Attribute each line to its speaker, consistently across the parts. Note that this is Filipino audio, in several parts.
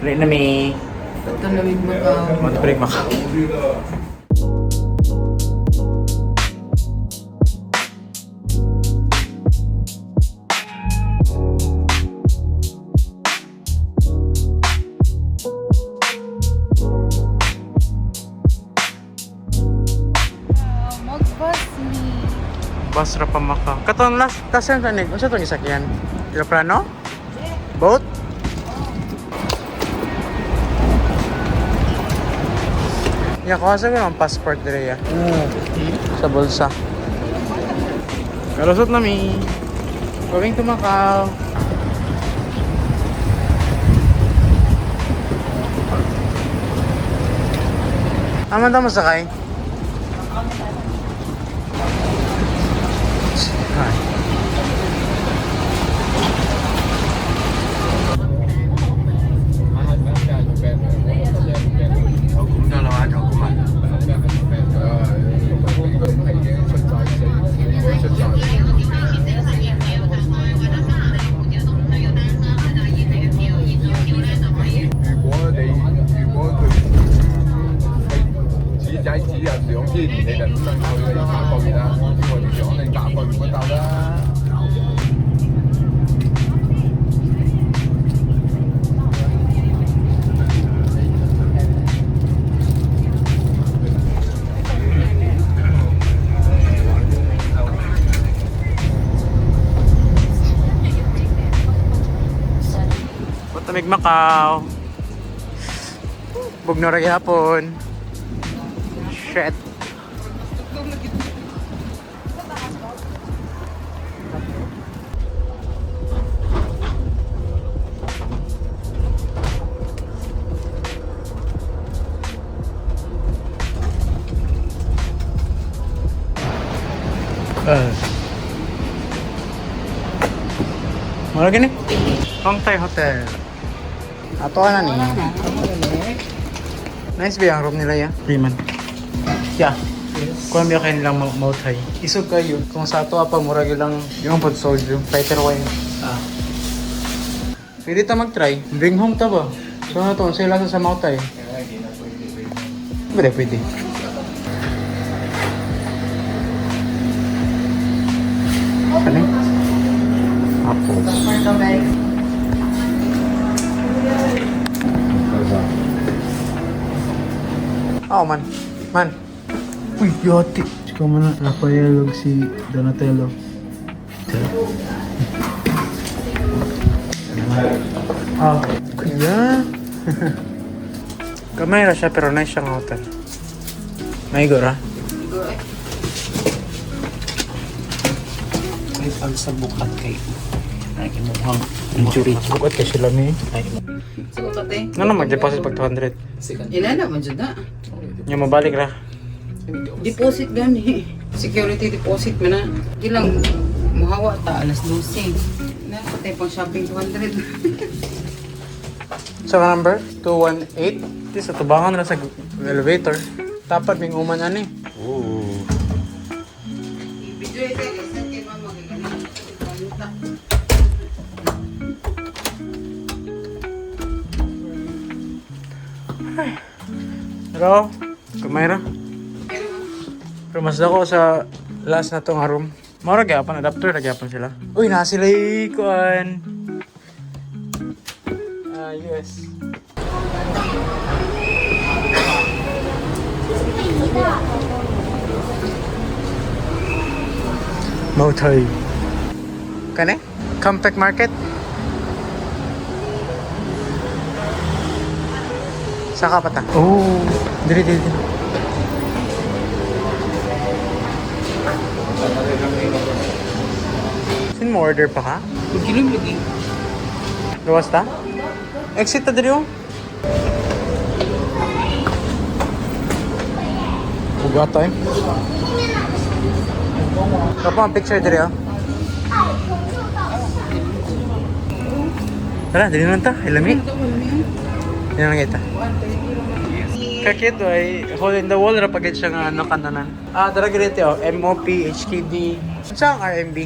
Speaker 1: Ulit na may...
Speaker 2: Ito lamig Macau.
Speaker 1: Montebreak Macau.
Speaker 2: Magbus ni.
Speaker 1: Basra pa Macau. Katong last tasan tanig. Unsa tong gisakyan? Aeroplano? Boat? Ya, kuha sa ang passport dire ya. Sa bulsa. Kalusot na mi. Going to Macau. Aman ta masakay? Hi. Tamig Macau. Bugno ra gyapon. Shit. Mara gini? Hongtai Hotel. Ato na ni. Nice ba yung room nila ya? Freeman. Yeah. Kung ano kayo nilang mautay. Isog kayo. Kung sa ato apa, murag lang yung pod soju. Fighter wine. Pwede ta mag-try. Bring home ta ba? So na to, sila sa mautay. Pwede, pwede. Ano yun? Apples. Oh, man. Man. Uy, yati. Ikaw man na. Rafael si Donatello. Ah, kuya. Kamay ra siya pero nice siyang hotel. May gora. May pag sa bukat kay nakimuhang injury. Bukat kay sila ni.
Speaker 2: Sukat eh.
Speaker 1: Ano mag-deposit pag 200?
Speaker 2: Ilan naman dyan na.
Speaker 1: Yung mabalik ra.
Speaker 2: Deposit gani. Security deposit mo na. Ilang muhawa ta alas 12. Na patay pang shopping 200.
Speaker 1: Sa number 218. Di sa tubangan na sa elevator. Dapat may uman ani. Oh.
Speaker 2: Video ito lesson kay mama gagana.
Speaker 1: Hello? Kumayra? Pero mas dako sa last na to nga room. Mara gyapon adapter na gyapon sila. Uy, na sila kuan. US. Motoy. Kane? Compact Market? Saka pa ta? Oh, dili. Sin mo order pa ka?
Speaker 2: Kilim lagi.
Speaker 1: Gawas ta? Exit ta diri oh. Ugat ta eh. Kapag picture diri oh. Tara, dili na ta. Ilami. Yan lang kita. Kakito ay hole in the wall ra pagid siya nga ano kananan. Dara gid oh, MOP, HKD. Unsa ang RMB?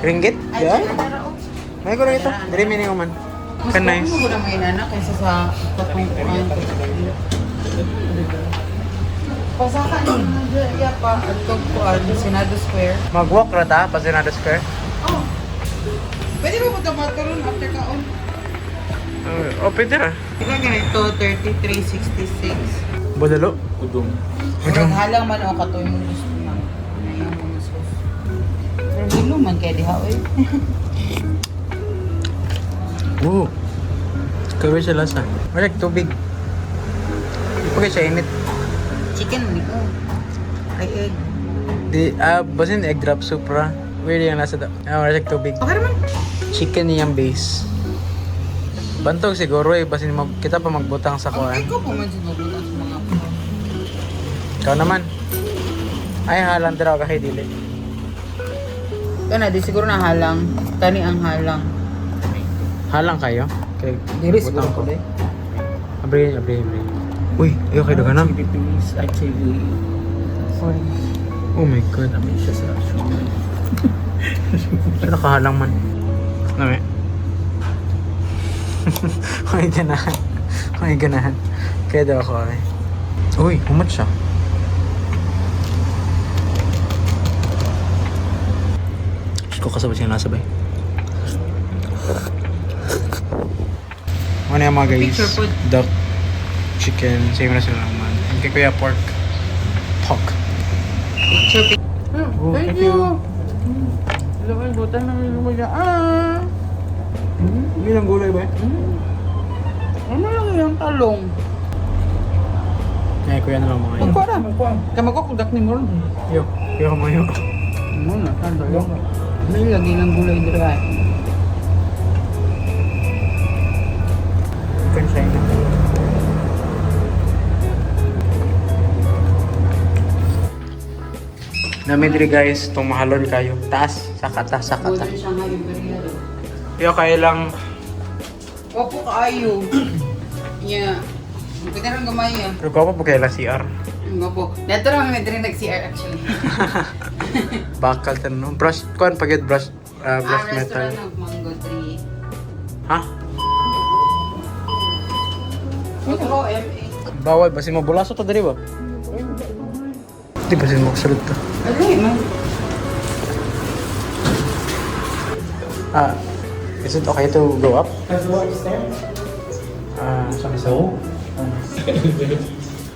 Speaker 1: Ringgit? Yeah. May ko ito. Diri minimum man.
Speaker 2: Mas
Speaker 1: Ka nice.
Speaker 2: mo na may nana kaysa sa katungkuan. Pasaka niya pa at tungkuan, Senado Square.
Speaker 1: Mag-walk ra ta, pa Senado Square.
Speaker 2: Oh. Pwede mo po tumaturon after kaon?
Speaker 1: Pwede ra.
Speaker 2: Ilan ganito? 3366.
Speaker 1: Budalo.
Speaker 3: Udong.
Speaker 2: Murag halang man o katoy mo gusto na. Ayaw mo na sus. Pero hilo man kaya diha oy.
Speaker 1: Oo. Kawin siya lasa. Malag tubig. Di pa kayo siya init.
Speaker 2: Chicken ni ko. Ay egg.
Speaker 1: Basin egg drop soup ra. Weird yung lasa daw. Malag tubig.
Speaker 2: Okay naman.
Speaker 1: Chicken niyang base. Bantog siguro basin kita pa magbutang sa
Speaker 2: Ang
Speaker 1: kuan.
Speaker 2: ko po man siguro sa mga
Speaker 1: Ikaw naman. Ay, halang dira ka kay dili.
Speaker 2: Kana di siguro na halang. Kani ang halang.
Speaker 1: Halang kayo? Kay
Speaker 2: Dili
Speaker 1: butang
Speaker 2: siguro ko de.
Speaker 1: Abri. Uy, ayaw kayo daganam.
Speaker 3: Philippines actually.
Speaker 1: Oh my god.
Speaker 3: Namin siya sa show.
Speaker 1: Pero nakahalang man. Nami. May ganahan. Kaya daw ako ay. Uy, humot siya. Diyos ko kasabay siya nasabay. Ano yung mga guys?
Speaker 2: Picture food.
Speaker 1: Duck, chicken, same na sila naman. And kay Kuya pork.
Speaker 2: Picture.
Speaker 1: Oh, thank you.
Speaker 2: Lawan butan na may lumaya.
Speaker 1: Hindi lang gulay ba?
Speaker 2: Ano lang yung talong?
Speaker 1: Ay, kuya na lang mga yun.
Speaker 2: Magkuha na. Kama ko kudak ni Moro.
Speaker 1: Yo, kumayo.
Speaker 2: Muna, talong. May lagi ng gulay dira.
Speaker 1: Kansay na. Namin diri guys, itong mahalon kayo. Taas, sakata.
Speaker 2: Buwan siya nga yung period.
Speaker 1: Yo, kayo lang.
Speaker 2: Wapo kaayo. Yeah. Pwede rin gamay yan.
Speaker 1: Pero ko pa kayo lang CR.
Speaker 2: Wapo. Dito lang may rin nag-CR actually.
Speaker 1: Bakal tanong. Brush, kuhan pagit brush metal.
Speaker 2: Restaurant ng Mango Tree.
Speaker 1: Ha?
Speaker 2: Ito ko, MA.
Speaker 1: Bawal, basin mo bulaso to diri ba? Di basin mo kasulod to.
Speaker 2: Ano man?
Speaker 1: Is it okay to go up? Sabi so?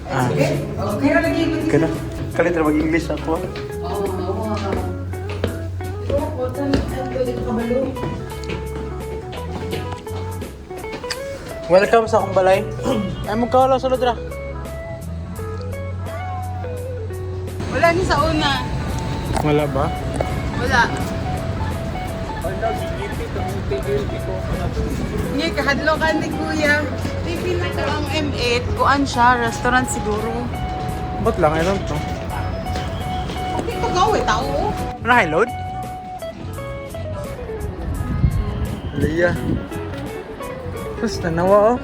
Speaker 2: Okay. Okay na lagi mo.
Speaker 1: Kana? Kalit na mag-English ako.
Speaker 2: Oo, oo. Oo, butan. Pwede ka kabalo.
Speaker 1: Welcome sa akong balay. Ay, magkawala sa lodra.
Speaker 2: Wala ni sa una.
Speaker 1: Wala ba?
Speaker 2: Wala. Nga, kahadlo ka ni Kuya. Pipin na ka ang M8. Kuan siya, restaurant siguro.
Speaker 1: Ba't lang? I don't know.
Speaker 2: Okay ko gawin, tao.
Speaker 1: Ano high load? Liya. Tapos tanawa oh.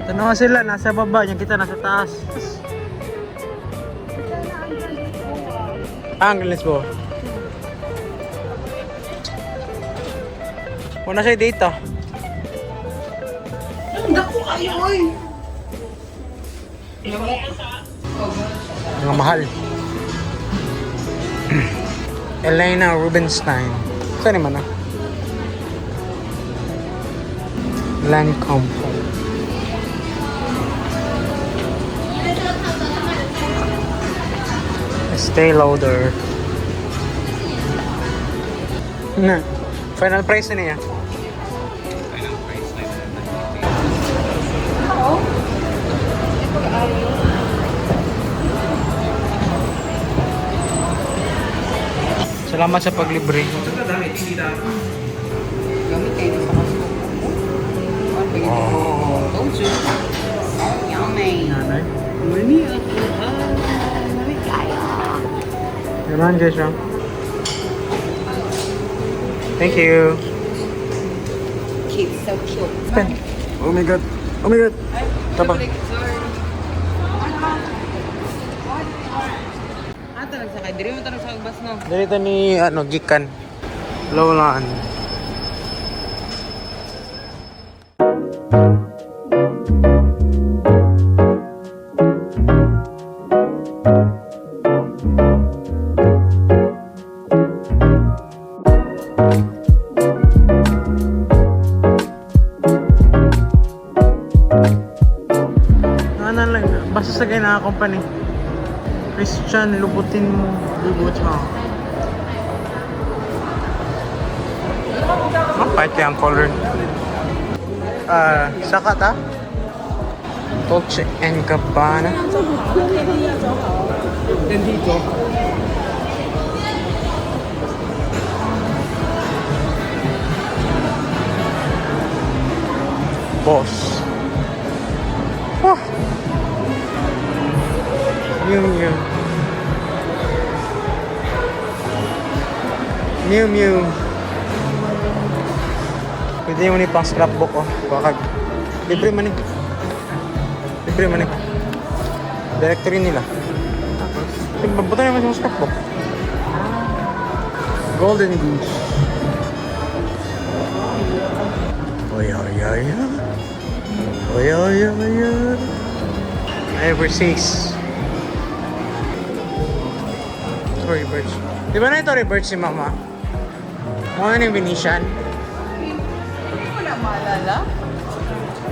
Speaker 1: Tanawa sila, nasa baba. Yung kita nasa taas. Ang Lisbo. Una siya dito.
Speaker 2: Ang dako kayo, oy.
Speaker 1: Mga mahal. Elena Rubinstein. Saan naman ah? Lancome. Stay Lauder. Na. Final price na niya. Salamat sa paglibre.
Speaker 2: Gamit kayo sa kaso. Don't you? Yummy.
Speaker 1: Nanay.
Speaker 2: Mani ako. Mani kaya.
Speaker 1: Yaman, Jesha. Thank you.
Speaker 2: Cute, so cute.
Speaker 1: Oh my god. Oh my god. Tapa.
Speaker 2: Sorry. Ato nagsakay. Diri mo tanong sa bus no.
Speaker 1: Dito ni Gikan. Low lang. Basta sa gina company. Christian, lubutin mo. Lubot mo. Mapait kaya ang color. Sakat ah. Dolce and Gabbana.
Speaker 2: Nandito.
Speaker 1: Boss. Wah. Mew Mew. Mew Mew. Pwede mo ni pang scrapbook oh. Bakag. Libre man eh. Libre man eh. Directory nila. Buta naman yung scrapbook. Golden Goose. Oy, oy, oy, oy. Oy, oy, oy, oy. Everseas. Tory Burch. Di ba na yung Tory Burch si Mama? Muna na yung Venetian?
Speaker 2: Hindi mo na maalala?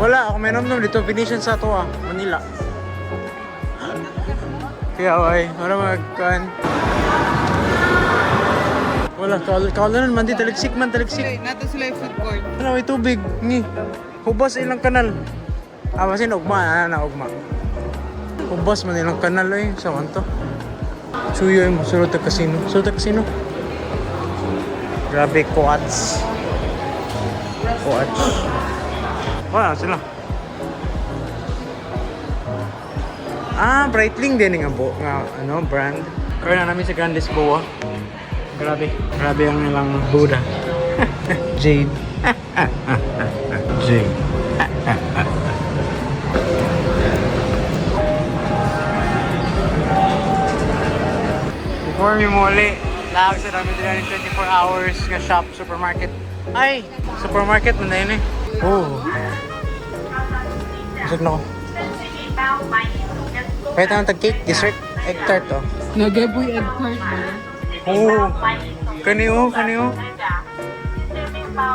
Speaker 1: Wala, ako may nom dito. Venetian sa to ah. Manila. Kaya ay, wala magkan. Wala, kaulanan man di. Taligsik man, taligsik.
Speaker 2: Nato sila yung food court.
Speaker 1: Ano, may tubig. Ni. Hubas ilang kanal. Masin, ugma. Ugma. Hubas man ilang kanal eh. Sa to. Suyo yung sulod na casino. Sulod na casino. Grabe, Coats. Coats. Wala sila. Breitling din nga po. Nga, brand. Kaya na namin sa Grand Lisboa. Grabe. Grabe ang ilang Buddha. Jade. Jade. Before mi muli, lahat sa dami din 24 hours nga shop, supermarket. Ay, supermarket man na yun eh. Oh. Isip na ko. Kaya tayo tag-cake, dessert, egg tart oh.
Speaker 2: Nagaboy egg tart ba?
Speaker 1: Oh. Kaniyo.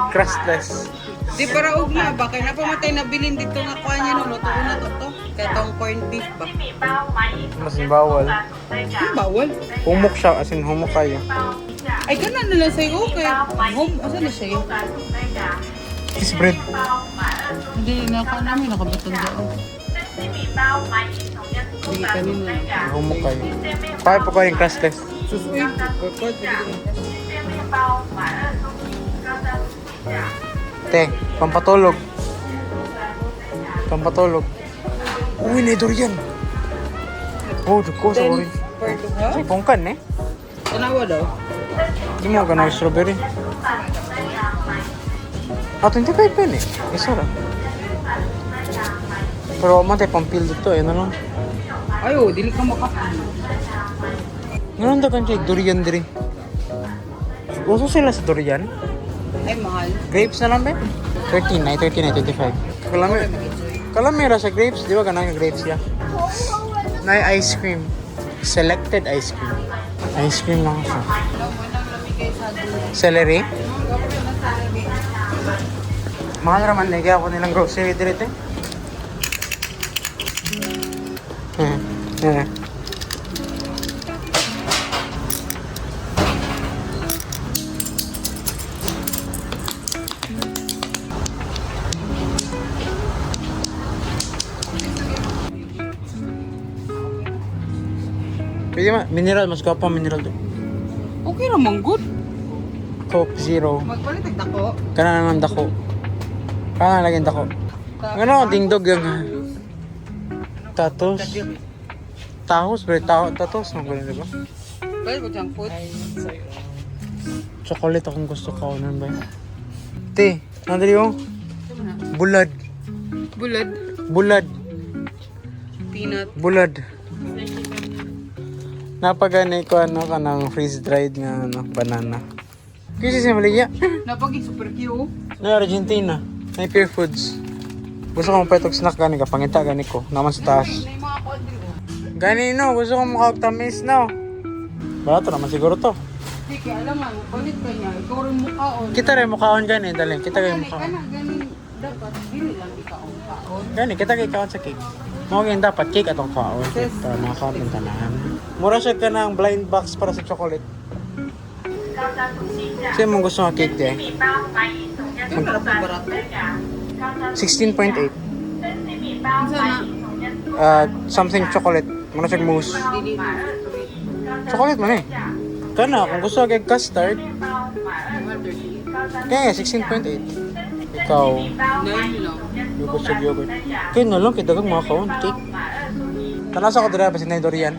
Speaker 1: Crustless.
Speaker 2: Di para ugma ba? Kaya napamatay na bilin dito nga kuha niya no. Luto na to. Kaya tong corned beef ba?
Speaker 1: Mas bawal.
Speaker 2: Bawal.
Speaker 1: Humok siya, as in humok kayo.
Speaker 2: Ay, ganun na lang sa'yo. Kaya, asa na sa'yo?
Speaker 1: Kiss bread.
Speaker 2: Hindi, namin nakabatong doon. Hindi, kanina.
Speaker 1: Humok kayo. Kaya po kayo yung crustless.
Speaker 2: Susuy, pagkakot.
Speaker 1: Te, pampatulog. Pampatulog. Uy, na durian. Oh, duko sa orange.
Speaker 2: Parto ha?
Speaker 1: Ay, pongkan eh.
Speaker 2: Tanawa daw.
Speaker 1: Hindi mo ganang strawberry. 25 pen eh. Isa lang. Pero man tayo pampil dito eh. Ano lang?
Speaker 2: Ayo, dili ka makapin.
Speaker 1: Ngayon daw kan durian diri. Uso sila sa durian.
Speaker 2: Ay, mahal.
Speaker 1: Grapes na lang ba? 13 ay 25. Kalamera sa grapes, di ba ganang grapes ya? Na ice cream. Selected ice cream. Ice cream lang siya. Celery? Mahal naman na ako nilang grocery dito eh. Pwede ma, mineral, mas gapa mineral doon.
Speaker 2: Okay naman, good.
Speaker 1: Coke Zero.
Speaker 2: Magpalit dako.
Speaker 1: Kana naman dako. Kana lagyan dako. Ano, dingdog yung tatos. Tahos, bro. Tatos. Ang gano'n, diba?
Speaker 2: Pwede ko junk food.
Speaker 1: Chocolate akong gusto kaunan ba? Te, nandali yung bulad.
Speaker 2: Bulad.
Speaker 1: Bulad.
Speaker 2: Peanut.
Speaker 1: Bulad. Napagani ko kanang freeze-dried nga banana. Kasi siya maligya.
Speaker 2: Napagi super cute.
Speaker 1: Na Argentina. Na Pure Foods. Gusto ko mapetog snack gani ka. Pangita gani ko. Naman sa taas.
Speaker 2: May mga kodri oh.
Speaker 1: Gani no. Gusto ko makaktamis no. Barato naman siguro to.
Speaker 2: Hindi kaya alam nga, palit ka niya. Ikaw rin mukhaon.
Speaker 1: Kita rin mukhaon gani. Dali. Kita rin mukhaon.
Speaker 2: Ganin dapat. Dili lang ikaw ang mukhaon.
Speaker 1: Gani. Kita rin mukhaon sa cake. Mo gyud dapat cake atong kaon para makakaon ng tanan. Mura siya ka ng blind box para sa chocolate. Kasi mong gusto nga cake de.
Speaker 2: Kaya para pa barato.
Speaker 1: 16.8.
Speaker 2: Sana.
Speaker 1: Something chocolate. Muna siya mousse.
Speaker 2: Dili.
Speaker 1: Chocolate man eh. Kana, kung gusto kay custard, kaya 16.8. Ikaw,
Speaker 2: Nine lang.
Speaker 1: yogurt sa yogurt. Kaya na lang, kaya dagang mga kaon, cake. Tanasa ko dira, basin na yung durian.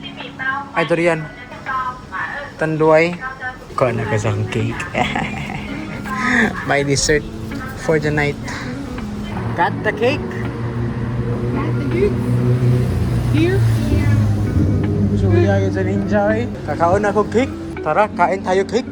Speaker 1: Ay, durian. Tanduay. Ko na ka sa cake. My dessert for the night. Got the cake?
Speaker 2: Here.
Speaker 1: So, yeah, it's an enjoy. Kakaon ako cake. Tara, kain tayo cake.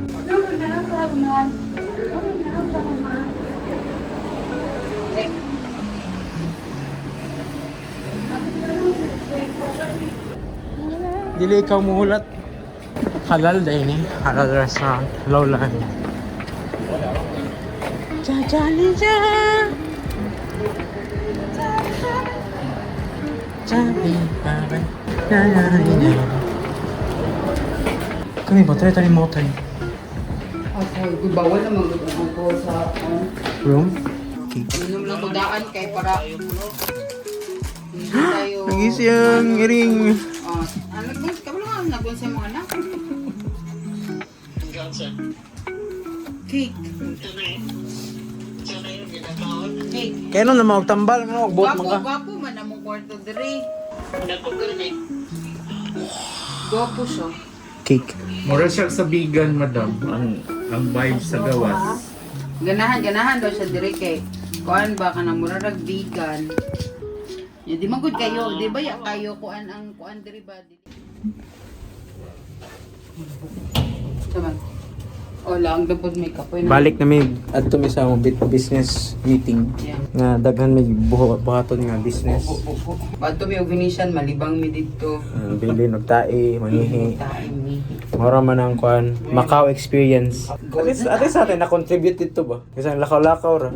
Speaker 1: Dili ikaw muhulat. Halal dahil eh. Halal restaurant. Low lang. Jajali ja. Jali baba. Kami ba? Try tayo mo tayo.
Speaker 2: Ako, bawal naman ko sa
Speaker 1: Room?
Speaker 2: Inom lang ko daan kay para hindi tayo.
Speaker 1: Nagisiyang ring.
Speaker 2: Nagbuns ka ba lang nagbuns sa mga anak? Cake. Cake.
Speaker 1: Kaya nung na magtambal, magbuot mo ka.
Speaker 2: Gwapo man among kwarto diri. Gwapo siya.
Speaker 1: Cake.
Speaker 3: Mura siya sa vegan, madam. Ang vibe sa gawas.
Speaker 2: Ganahan daw siya diri kay kuan ba ka na murarag vegan. Ya di magud kayo, di ba ya kayo kuan ang kuan diri ba? Saman. O lang dapat may kapoy na.
Speaker 1: Balik na may adto mi sa among business meeting.
Speaker 2: Yeah.
Speaker 1: Nga daghan may buhaton nga business.
Speaker 2: Bato mi og Venetian malibang mi didto.
Speaker 1: Bili nagtae, mangihi.
Speaker 2: Time ni.
Speaker 1: Mora man ang kuan, Macau experience. At least natin na-contribute dito ba? Kasi ang lakaw-lakaw ra.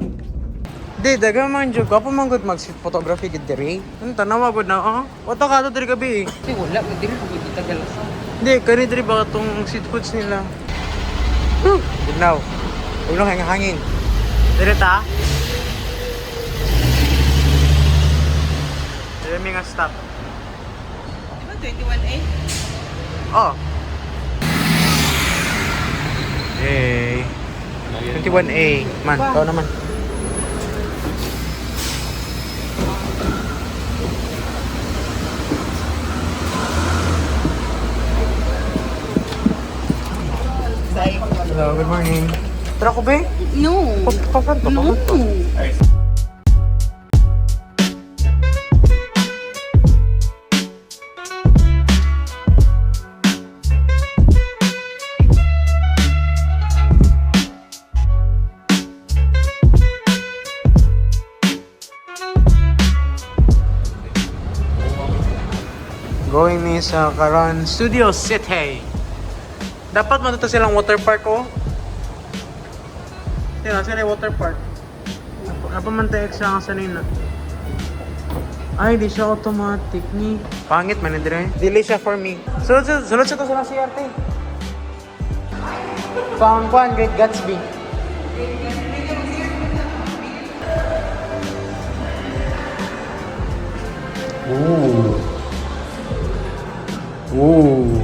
Speaker 1: Di, daga man dyan. Gwapo man good mag-photography gid diri. Ano, tanawa good na, Wata ka to diri gabi eh.
Speaker 2: Kasi wala mo dili ko kita galasa.
Speaker 1: Hindi, kani diri ba itong street foods nila? Good now. Huwag nung hangin. Diri ta? Diri may nga stop.
Speaker 2: Di ba 21A?
Speaker 1: Oh. Hey. 21A. Man, ikaw naman. Hello, good morning. Tara ko ba?
Speaker 2: No.
Speaker 1: Papan pa,
Speaker 2: No.
Speaker 1: papan pa. Going me sa Karan Studio City. Dapat matuto silang water park Yan, sila yung water park. Apa man tayo extra nga sanay na. Ay, di siya automatic ni. Pangit man dire. Dili siya for me. Sulod siya to sa CRT. Pangkuan, Great Gatsby. Ooh.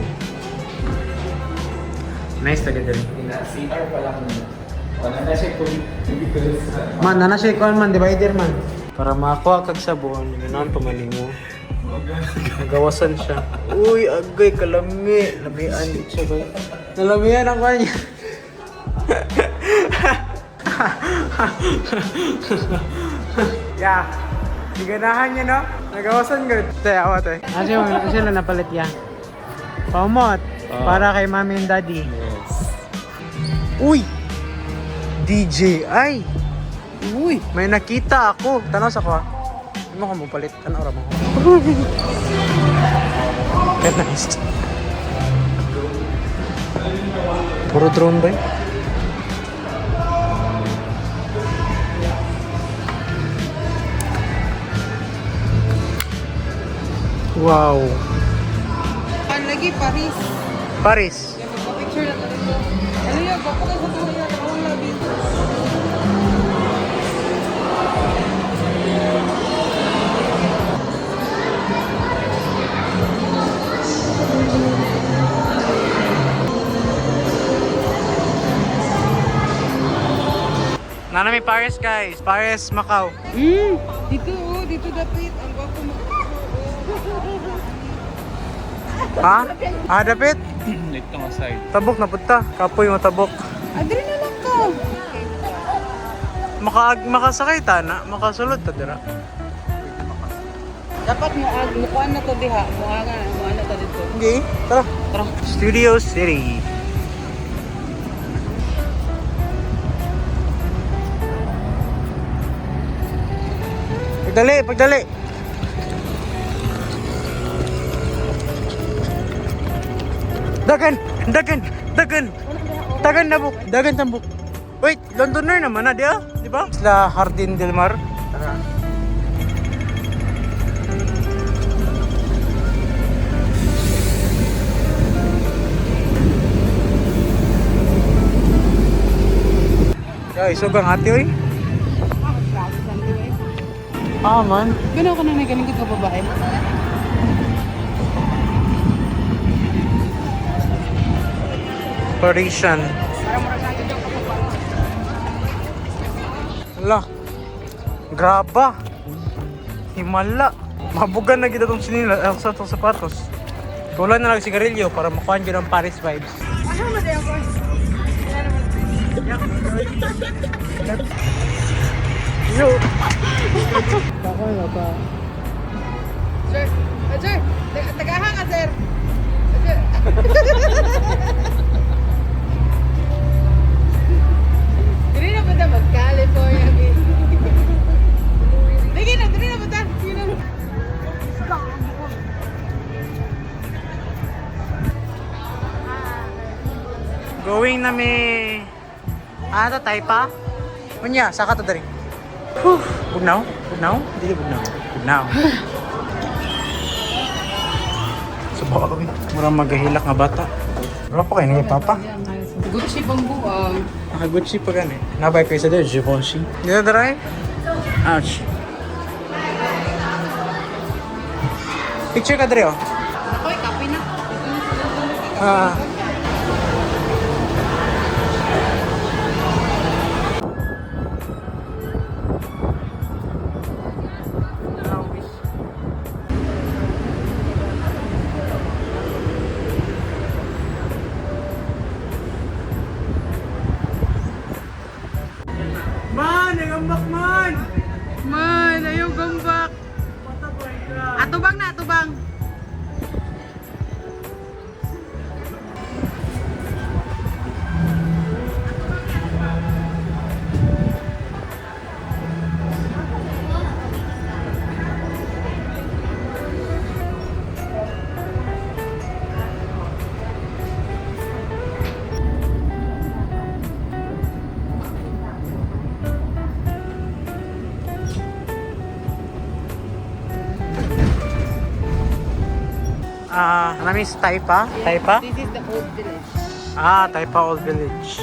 Speaker 1: Nice talaga din.
Speaker 3: CR pa lang. Wala na siya
Speaker 1: Man, nana siya ikaw man, divider man. Para makakuha kag sabon, ganoon pamanin mo. Nagawasan siya. Uy, agay, kalami. Lamian di siya ba? Nalamian ang kanya. Yeah. Iganahan niya, no? Nagawasan good. Te, awa, te. Asya na napalit yan. Pamot. Para kay mami and daddy.
Speaker 3: Yes.
Speaker 1: Uy! DJI! Uy! May nakita ako. Tanaw sa ko, Hindi mo ka mo palit. Tanaw ra mo ko. Nice. Puro drone ba yun? Wow.
Speaker 2: Lagi, Paris.
Speaker 1: Paris.
Speaker 2: Yung magpa-picture na tayo dito. Ano yun? Bako ka sa tuloy yan. Ako ang labi.
Speaker 1: Nanami Paris guys. Paris, Macau.
Speaker 2: Dito oh. Dito dapat. Ang bako mo.
Speaker 1: Ha? Ah, dapit?
Speaker 3: Ito nga side.
Speaker 1: Tabok na punta. Kapoy mo tabok.
Speaker 2: Adre na lang ka.
Speaker 1: Makasakay ta na. Makasulod ta dira.
Speaker 2: Dapat mukuan na to diha. Mukuan na to dito.
Speaker 1: Okay, tara.
Speaker 2: Tara.
Speaker 1: Studio City. Pagdali. Dagan tambok. Dagan tambok. Wait, Londoner naman na, di ba? Isla Jardin del Mar. Tara. Guys, sobrang ate oy. Ah, man.
Speaker 2: Gano'n ka na galing ka babae.
Speaker 1: Parisian. Ala. Graba. Himala. Mabugan na kita tong sinila sa tong sapatos. Kulang na lang sigarilyo para makuha nyo ng Paris vibes. Yo. Baka na ba?
Speaker 2: Sir, sir, tagahang ka, sir. Dili na ba na mag-California? Dili na ba ta?
Speaker 1: Going na may... Ano, Taipa? Kunya, saka to dari. Bugnaw? Dili bugnaw. Subukan kami. Murang maghahilak nga bata. Wala pa kayo ni Papa.
Speaker 2: Gucci bang buwang?
Speaker 1: Naka-Gucci pa gani. Nabay kayo sa doon, Givenchy. Dito daray? Ouch. Picture ka dari oh.
Speaker 2: Ako'y kape na.
Speaker 1: Ah. Man, nagambak man!
Speaker 2: Man, ayaw gambak. Atubang na, atubang.
Speaker 1: Namis Taipa? Taipa?
Speaker 2: This is the old village.
Speaker 1: Ah, Taipa Old Village.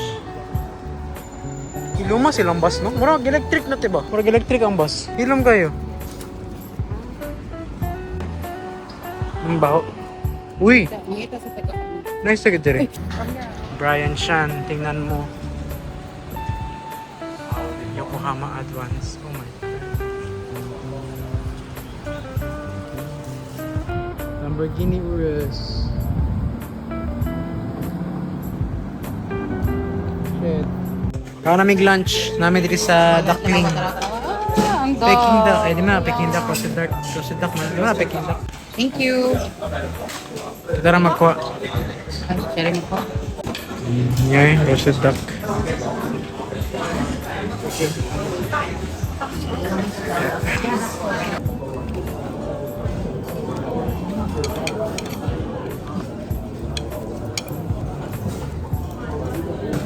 Speaker 1: Iluma silang bus, no? Murag electric na, diba? Murag electric ang bus. Ilum kayo. Ang baho. Uy!
Speaker 2: Mangita sa taga.
Speaker 1: Nice tagad dire. Brian Shan, tingnan mo. Yokohama Advance. Oh my God. Lamborghini Urus. Shit. Kaya namig lunch namin dito sa Duckling.
Speaker 2: Ang
Speaker 1: Peking duck. Eh, di ba? Peking duck. Roasted duck. Roasted duck man. Di ba? Peking duck.
Speaker 2: Thank you.
Speaker 1: Tara magkuha.
Speaker 2: Sharing mo po.
Speaker 1: Yan, roasted duck.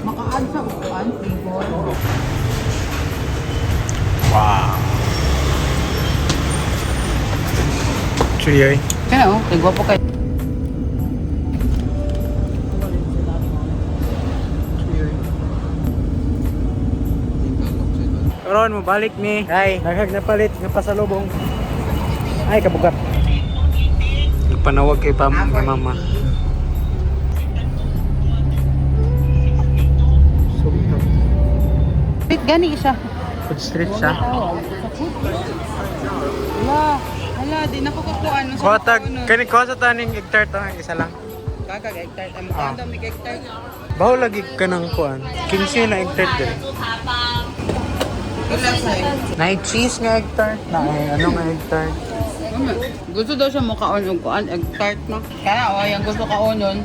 Speaker 2: Maka-add sa upuan, table.
Speaker 1: Wow. Actually,
Speaker 2: Kaya oh, tigwapo kayo.
Speaker 1: Karon mo balik ni. Ay, naghag na palit nga pasalubong. Ay, kabugat. Nagpanawag kay mama. Sumtap.
Speaker 2: Wait, gani isa.
Speaker 1: Food street siya.
Speaker 2: Hala, di na ko kukuhaan.
Speaker 1: Kota, kani ko sa taning egg tart isa lang.
Speaker 2: Kakag egg tart. Ang mukha daw may egg tart.
Speaker 1: Baho lagi ka ng kuan. 15 na egg tart din.
Speaker 2: Wala sa'yo.
Speaker 1: Na cheese nga egg tart. Na ano nga egg tart.
Speaker 2: Gusto daw siya mukaon og kuan egg tart no. Kaya o yung gusto kaon nun.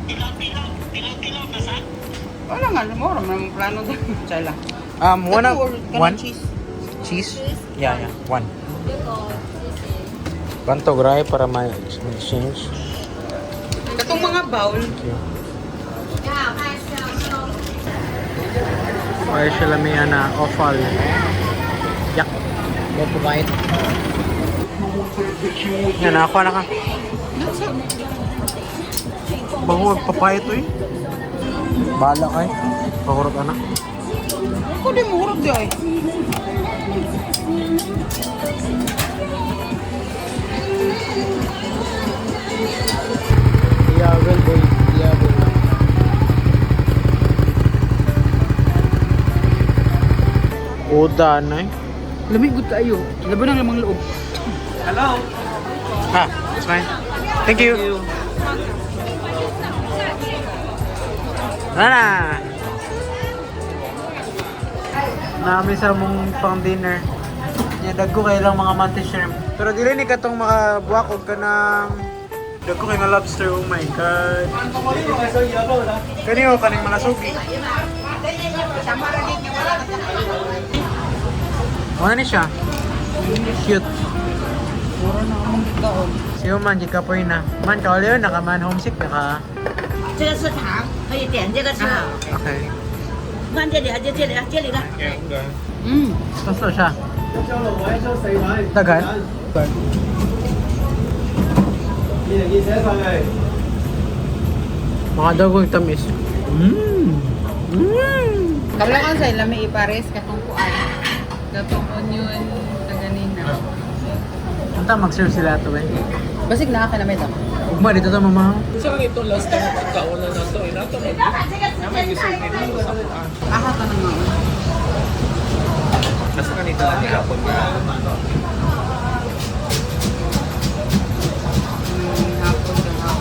Speaker 2: Wala nga, mura man ang plano daw. Chala.
Speaker 1: One
Speaker 2: cheese.
Speaker 1: cheese? Yeah. One. Banto gray para ma-exchange.
Speaker 2: Katong mga bowl.
Speaker 1: Ay sila may ana offal. Yak. Go provide. Yan ako na ka. Bago magpapayat to eh. Bala kay. Pahurot anak.
Speaker 2: Ako di mo hurot di ay.
Speaker 1: Diabel boy. Diabel. Oda na eh.
Speaker 2: Lamig gud kayo. Laban ang lamang loob.
Speaker 3: Hello.
Speaker 1: Ha, that's fine. Thank you. Nana. Nami sa mong pang dinner. Nya dagko kay lang mga mantis shrimp. Pero dili ni katong makabuak og kanang dagko kay nga lobster. Oh my god. Kaniyo kaning malasugi. Ano ni siya? Cute.
Speaker 2: Puro na akong gikaon.
Speaker 1: Siyo man, di ka po yun na. Man, ka ulit yun, naka-man homesick, naka...
Speaker 4: 这个是糖，可以点这个吃。
Speaker 1: Okay.
Speaker 4: 看这里，就这里，这里的。
Speaker 1: Gusto siya. Dagan? Mga dagong tamis.
Speaker 2: Kablakan sa ilami ipares katong kuan. Katong onion kaganina.
Speaker 1: Punta mag-serve sila ito eh.
Speaker 2: Basig na ka na may dam.
Speaker 1: Ugma, dito ito mama.
Speaker 2: Aha ka nang mga.
Speaker 3: Nasa kanita lang nila po.
Speaker 2: Hapon ka ha.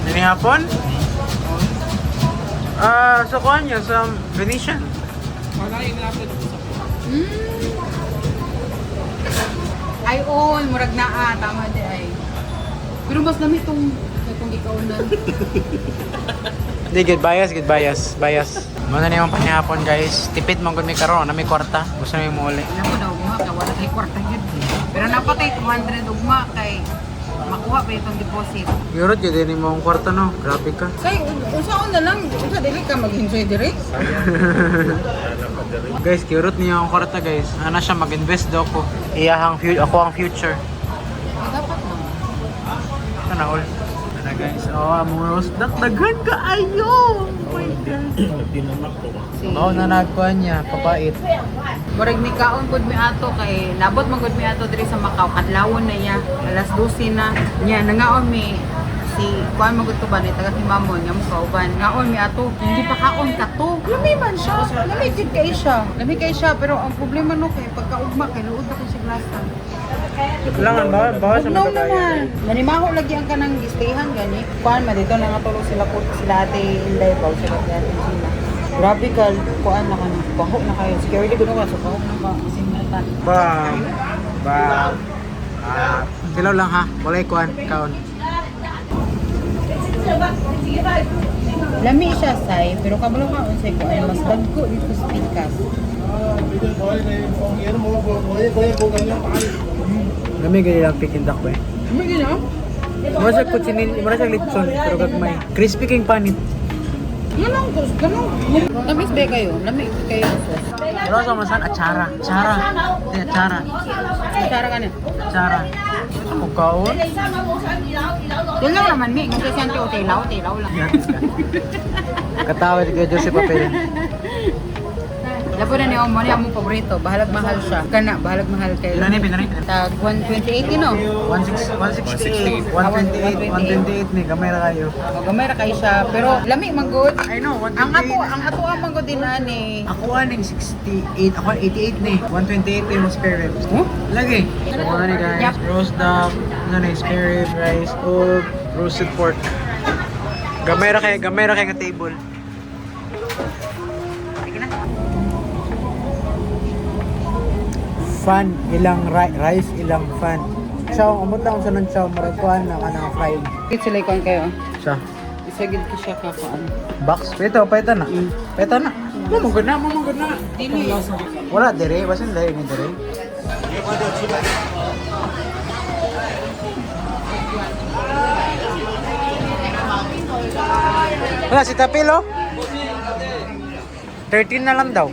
Speaker 1: Nini hapon? Sa kuhan niya, sa Venetian.
Speaker 2: Ay on, murag naa tama di ay. Pero mas lami tong gikaunan.
Speaker 1: Hindi, good bias. Muna na yung panihapon guys. Tipid mong gud may karon, na may kwarta. Gusto na yung muli.
Speaker 2: Alam ko daw ugma ka wala kay kwarta gyud. Pero napatay 200 ugma kay makuha pa itong deposit.
Speaker 1: Yurot, yun din mo ang kwarta no. Grabe ka.
Speaker 2: Kay unsaon na lang, unsa dili ka mag-enjoy dire?
Speaker 1: Guys, kirot niya ang kwarta guys. Ano siya, mag-invest daw ko. Ako ang future.
Speaker 2: Dapat na.
Speaker 1: Ito na all. Ano guys, among roast duck. Daghan ka, ayo! Oh my God. Oo na nagkuhan niya, papait.
Speaker 2: Murag ni kaon pud mi ato kay nabot man gud mi ato diri sa Macau kadlawon na ya alas 12 na nya nangaon mi si kuan mo gud to ba ni taga Himamon nga mo kauban ngaon mi ato hindi pa kaon ka to lami man siya lami kay siya pero ang problema no kay pagkaugma kay luod na ko sa glasa
Speaker 1: Kailangan ba sa
Speaker 2: no
Speaker 1: matagayan?
Speaker 2: naman manimaho lagi ang kanang stayhan gani kuan ma dito na natulog sila ate Inday ba sila ate sila. Grabe ka, kuan na ka na. Baho na kayo. Security ko na ka. So, baho na ka. Sinatan.
Speaker 1: Tilaw lang ha. Walay kuhan, kaon.
Speaker 2: Lami siya, say. Pero kabalo ka, unsay kuan. Mas dagko dito sa pikas.
Speaker 1: Lami ganyan lang pikindak ba eh.
Speaker 2: Ano gina?
Speaker 1: Mura siya litson, pero gagmay. Crispy king panit.
Speaker 2: Ganun. Tamis ba kayo? Lamig kayo ang sauce.
Speaker 1: Pero sa masan, atsara. Atsara. Atsara.
Speaker 2: Atsara ka na.
Speaker 1: Atsara. Kukaon.
Speaker 2: Yun lang naman, Mi. Kung kasi ang tilaw lang.
Speaker 1: Katawad kay Joseph Papel.
Speaker 2: Lapo na ni Omo, niya mong paborito. Bahalag mahal siya. Bahalag mahal kayo.
Speaker 1: Pinari.
Speaker 2: Tag 128 no?
Speaker 1: 168. 128 ni. Gamay na kayo.
Speaker 2: Gamay ra kayo siya. Pero lami man good.
Speaker 1: I know,
Speaker 2: Ang ato ang man good din ani.
Speaker 1: Ako aning 68. Ako 88 ni. 128 yung spare ribs.
Speaker 2: Huh?
Speaker 1: Lagi. So mga ni guys.
Speaker 2: Yep.
Speaker 1: Roast duck. Ano na spare rib, rice, og roasted pork. Gamay ra kay nga table. Fan ilang rice ilang fan. Chow, umot lang sa nang chow maragkuan na kanang fried.
Speaker 2: Kit sila ikon kayo.
Speaker 1: Siya.
Speaker 2: Isagid ko siya kakaan.
Speaker 1: Box, peta na. Peta na. Mamugod na.
Speaker 2: Dili.
Speaker 1: Wala dire, basin dahil ni dire. Wala si Tapilo. 13 na lang daw.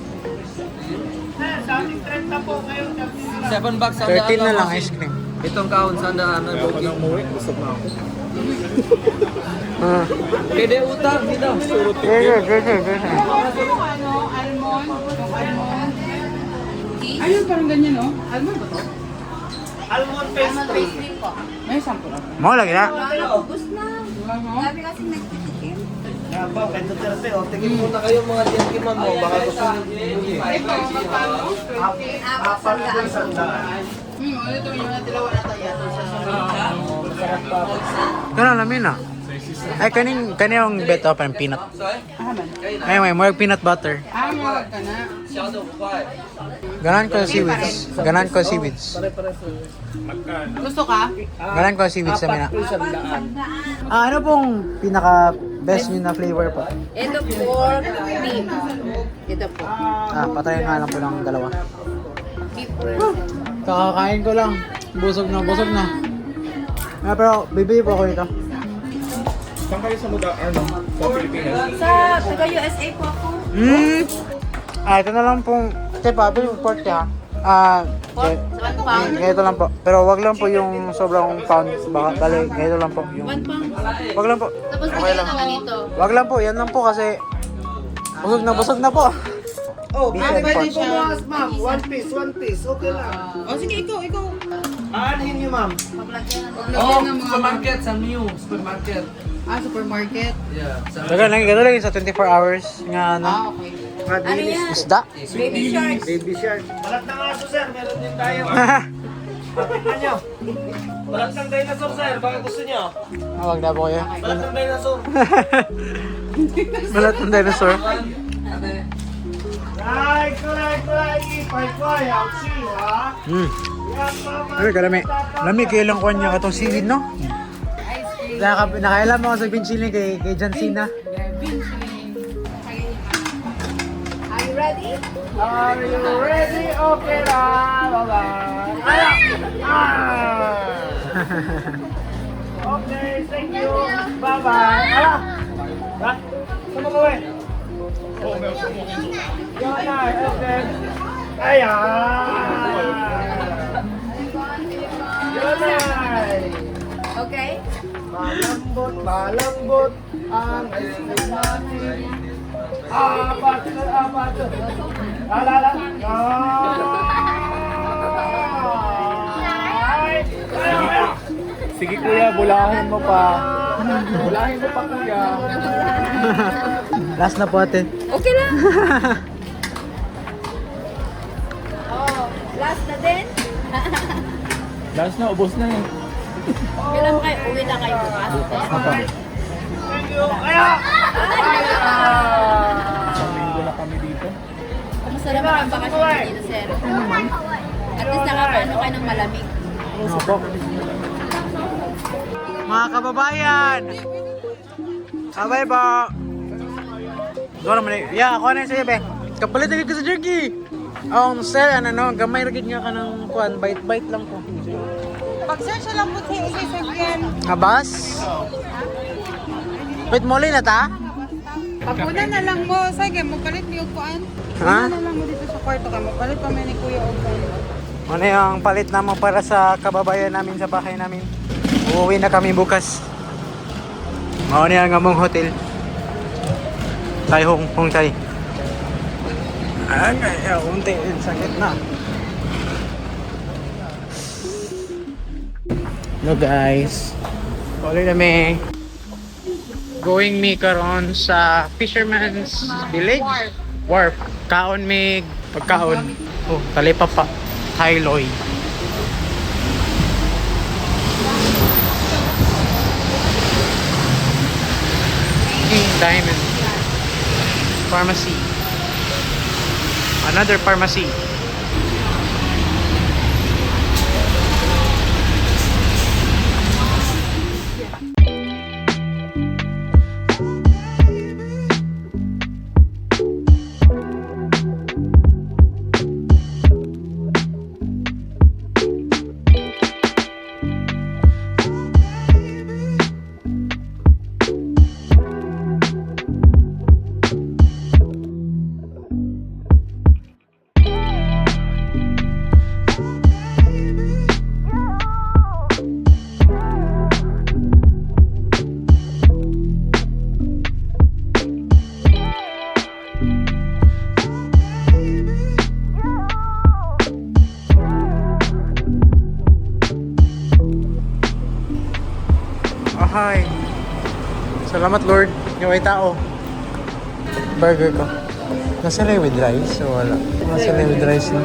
Speaker 5: 7 bucks ang
Speaker 1: 13 na lang ice cream.
Speaker 5: Itong kaon sa daan ng bogi.
Speaker 1: Ah.
Speaker 5: Pwede utang dito.
Speaker 2: Ayun, parang ganyan, no? Almond ba to? Almond pastry. May sample ako.
Speaker 1: Mo lagi na.
Speaker 5: Tingin muna kayo mga gentleman mo. Baka gusto nyo.
Speaker 2: Ito yung natilawan na tayo.
Speaker 1: Kana lamin na. Ay kaning yung beto pa peanut.
Speaker 2: Aman.
Speaker 1: Ay may peanut butter.
Speaker 2: Mawag ka na.
Speaker 1: Ganan ko seaweeds.
Speaker 2: Gusto ka?
Speaker 1: Ganan ko seaweeds sa mina. Ano pong pinaka best niyo na flavor po?
Speaker 2: Ito pork beef. Ito po.
Speaker 1: Patayin nga lang po ng dalawa.
Speaker 2: Beef.
Speaker 1: Kakakain ko lang. Busog na. Pero bibili po ako ito.
Speaker 3: Saan kayo sa lugar, sa Pilipinas?
Speaker 4: Sa taga-USA po ako.
Speaker 1: Ito na lang pong pabil yung pork ha.
Speaker 4: Pound?
Speaker 1: Ganito lang po. Pero wag lang po yung sobrang pound. Baka dali, ganito lang po. Yung,
Speaker 4: 1 pound.
Speaker 1: wag lang po.
Speaker 4: Tapos
Speaker 1: Okay lang.
Speaker 4: naman ito.
Speaker 1: Wag lang po, yan lang po kasi busog na po.
Speaker 5: Oh,
Speaker 1: Beef and pork.
Speaker 5: pumakas ma'am. 1 piece. Okay lang.
Speaker 2: O sige, ikaw.
Speaker 5: Aanhin niyo ma'am.
Speaker 2: Paglagyan ng mga...
Speaker 5: Supermarket, sa Mew. Supermarket.
Speaker 2: Supermarket.
Speaker 5: Yeah. Sa
Speaker 1: Dagan lang, ganito lang sa 24 hours nga ano.
Speaker 2: Okay.
Speaker 4: Ano yan?
Speaker 1: Isda.
Speaker 4: Baby shark.
Speaker 5: Baby shark. Balat ng aso sir, meron din tayo. Tingnan nyo. Balat ng dinosaur sir, baka gusto nyo.
Speaker 1: Wag na po kayo.
Speaker 5: Balat ng dinosaur.
Speaker 1: Balat ng dinosaur. Ay, kalami. Lami kayo lang kuhan niya katong seaweed, no? Nakailan mo ako sa pinchilin kay John Cena.
Speaker 5: Are you ready? Okay na. Bye-bye. Okay, thank you. Bye-bye. Ha? Saan mo gawin? Yun na, okay. Ayan. Yun na.
Speaker 4: Okay?
Speaker 5: Malambot ang ice cream natin. Apat. Alala. Sige kuya, bulahin mo pa. Bulahin mo pa kuya.
Speaker 1: Last na po ate.
Speaker 4: Okay lang. Last na din.
Speaker 3: Last na, ubos na eh.
Speaker 4: Kailan mo kayo? Uwi na kayo bukas.
Speaker 3: Isang linggo na kami dito.
Speaker 4: Kamusta naman ang bakasyon niyo dito, sir? At least nakakaano kayo ng malamig.
Speaker 1: Opo. Mga kababayan! Sabay po! Doon naman eh. Yeah, ako na yung sa'yo, be. Kapalit agad ka sa jerky! Ang sir, gamay ragid nga ka ng kuhan. Bite-bite lang po.
Speaker 2: Pag-search lang po si Sir Ken.
Speaker 1: Abas? Wait, muli na ta?
Speaker 2: Paguna na lang mo, sige, magpalit ni Ukuan.
Speaker 1: Ha?
Speaker 2: Paguna na lang mo dito sa kwarto ka, magpalit kami ni Kuya Ukuan.
Speaker 1: Ano yung palit naman para sa kababayan namin sa bahay namin? Uuwi na kami bukas. Ano yung among hotel? Tay Hong Tay. Ay, unti. Sakit na. Hello guys. Tuloy kami. Going me karon sa Fisherman's Village. Wharf. Kaon mi pagkaon. Oh, talipa pa. Hyloy. Diamond. Pharmacy. Another pharmacy. Hi. Salamat Lord. Yung ay tao. Burger ko. Nasalay with rice o wala? Nasalay with rice na.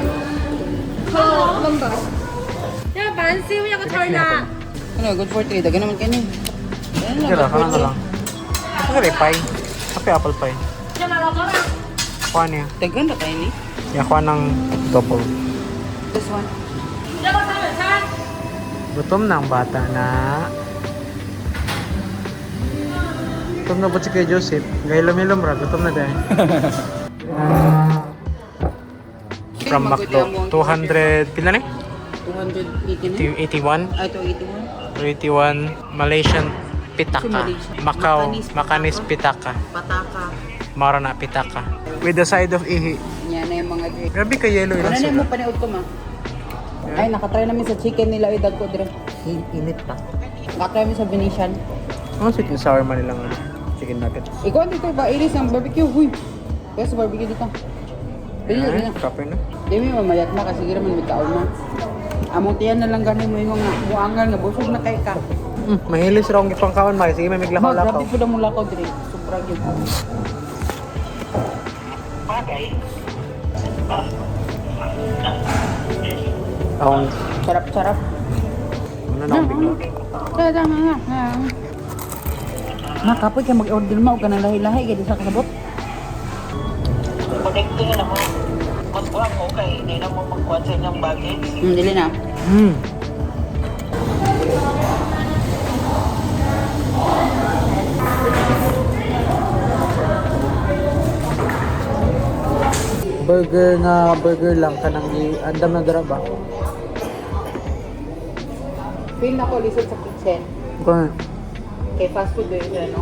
Speaker 2: Ano, good for 3. Dagan naman kayo ni.
Speaker 1: Kira, kanang na lang. Ito kaya pie. Kape apple pie. Kuha niya.
Speaker 2: Dagan na kayo ni.
Speaker 1: Yan, kuha ng double.
Speaker 2: This one.
Speaker 1: Gutom na ang bata na. Gutom na ba si kay Joseph? Gaylam-ilom ra, gutom na dahil. From Macdo. 200, pila na?
Speaker 2: 280 na.
Speaker 1: 81?
Speaker 2: Ah, ito 81.
Speaker 1: 81 Malaysian pitaka.
Speaker 2: Malaysia.
Speaker 1: Macau,
Speaker 2: Macanis
Speaker 1: Macanis pitaka.
Speaker 2: Pataka.
Speaker 1: Mara na pitaka. With the side of ihi.
Speaker 2: Yan na yung mga drink.
Speaker 1: Grabe ka yellow
Speaker 2: Ano
Speaker 1: ilang
Speaker 2: na mo
Speaker 1: sila.
Speaker 2: paniod ko ma? Ay, nakatry namin sa chicken nila idag ko dire.
Speaker 1: Init na.
Speaker 2: Nakatry namin sa Venetian.
Speaker 1: Ano sweet and sour man nilang chicken nuggets?
Speaker 2: Ikaw dito ba iris ng barbecue? Huy. Kaya sa barbecue dito. Pili
Speaker 1: Ay,
Speaker 2: na.
Speaker 1: kape na.
Speaker 2: Demi mamayat na kasi gira man may kaon na. Among tiyan na lang ganin mo yung nga buangal nga busog na kay ka.
Speaker 1: Mahilis raw ang ipangkawan, Mari. Sige, may
Speaker 2: Ma,
Speaker 1: miglakaw-lakaw.
Speaker 2: grabe po na mula ko dire. Sobra gyud.
Speaker 1: Akong,
Speaker 2: Sarap-sarap.
Speaker 1: ano na akong bigla.
Speaker 2: Kaya nga. Makapoy kay mag-order mo og kanang lahi-lahi kay di sa kasabot.
Speaker 6: Connecting na mo. Magkuha ko kay hindi na mo magkuha sa inyong baggage.
Speaker 2: Dili na.
Speaker 1: Burger lang kanang andam na dara ba?
Speaker 2: Feel na ko lisod sa kitchen.
Speaker 1: Kung
Speaker 2: Kay fast food yun, ano?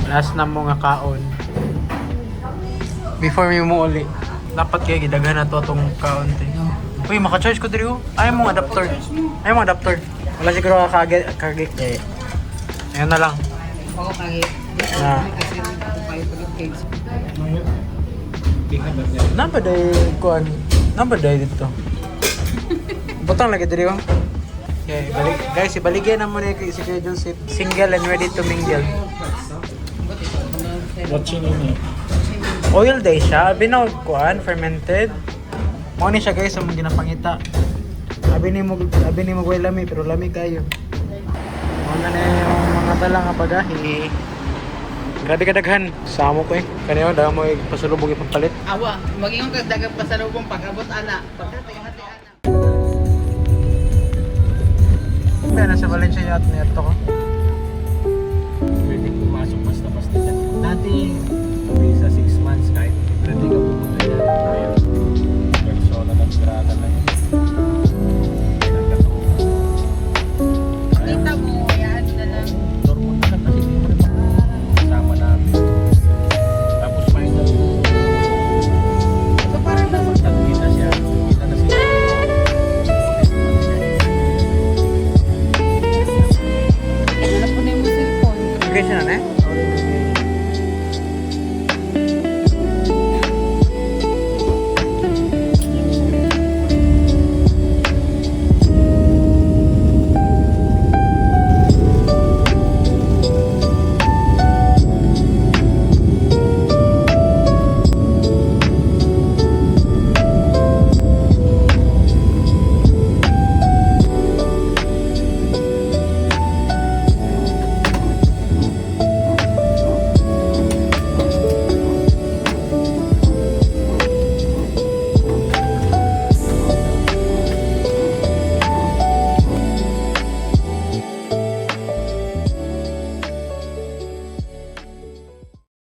Speaker 1: last na mo nga kaon. Before mi mo uli, dapat kay gidaghan na to atong kaon te. Uy, maka-charge ko diri oh. Ay mo adapter. Ay mo adapter. Wala siguro kage eh. Ayun na lang.
Speaker 2: Oo, kaya.
Speaker 1: Na.
Speaker 2: Kasi kayo pag-cage.
Speaker 1: Napa day kuan? Napa day dito? Butang lagi diri oh. Okay, balik guys, ibaligyan na mo ni si Kuya Joseph. Single and ready to mingle.
Speaker 3: Watching ini.
Speaker 1: Oil day siya, binawag kuan, fermented. Mo ni siya guys, ang ginapangita. Abi ni mo way lami pero lami kayo. Ano na yung mga dala nga bagahe. Grabe kadaghan. Samo ko eh. Kaniyo daw mo pasulubog yung pampalit.
Speaker 2: Awa, maging kag dagang pasalubong pag-abot ana. Pagkatay-hati ana.
Speaker 1: Kaya nasa Valencia yacht na yacht ko.
Speaker 3: Pwede pumasok basta-basta. Dati, may isa
Speaker 5: Persona ng grata na yun.
Speaker 2: Kita mo, yan na lang.
Speaker 5: Dormon na lang kasi hindi mo rin makasama namin. Tapos may
Speaker 2: So parang nasa
Speaker 5: kita siya. Kita na siya.
Speaker 2: Hanap ko na yung cellphone.
Speaker 1: Okay siya na, eh?